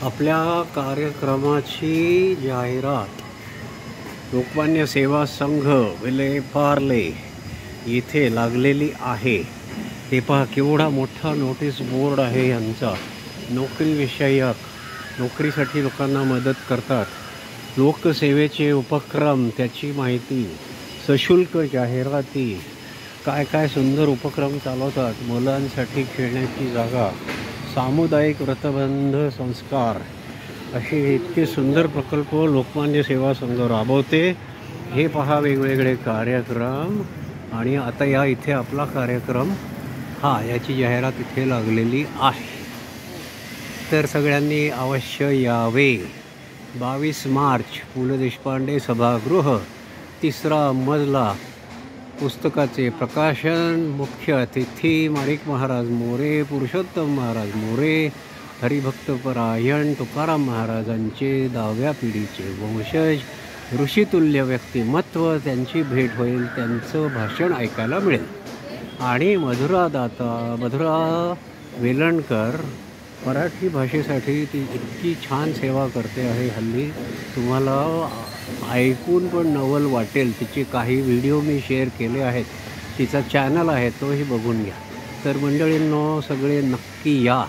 आपल्या कार्यक्रमाची जाहिरात लोकमान्य सेवा संघ विलेपार्ले येथे लागलेली आहे। ते पहा केवढा मोठा नोटीस बोर्ड आहे यांचा। नोकरीविषयक, नोकरीसाठी लोकांना मदत करतात, लोकसेवेचे उपक्रम, त्याची माहिती, सशुल्क जाहिराती, काय काय सुंदर उपक्रम चालवतात। मुलांसाठी खेळण्याची जागा, सामुदायिक व्रतबंध संस्कार, असे इतके सुंदर प्रकल्प लोकमान्य सेवा संघ राबवते। हे पहा वेगवेगळे कार्यक्रम। आणि आता या इथे आपला कार्यक्रम याची जाहिरात इथे लागलेली आहे, तर सगळ्यांनी अवश्य यावे। 22 मार्च पु ल देशपांडे सभागृह, 3रा मजला, पुस्तकाचे प्रकाशन, मुख्य अतिथी माणिक महाराज मोरे, पुरुषोत्तम महाराज मोरे, हरिभक्तपरायण तुकाराम महाराजांचे 10व्या पिढीचे वंशज, ऋषितुल्य व्यक्तिमत्व, त्यांची भेट होईल, त्यांचं भाषण ऐकायला मिळेल। आणि मधुरा वेलणकर मराठी भाषेसाठी ती इतकी छान सेवा करते आहे। हल्ली तुम्हाला ऐकून पण नवल वाटेल। तिचे काही व्हिडिओ मी शेअर केले आहेत, तिचा चॅनल आहे, तोही बघून घ्या। तर मंडळींनो, सगळे नक्की या।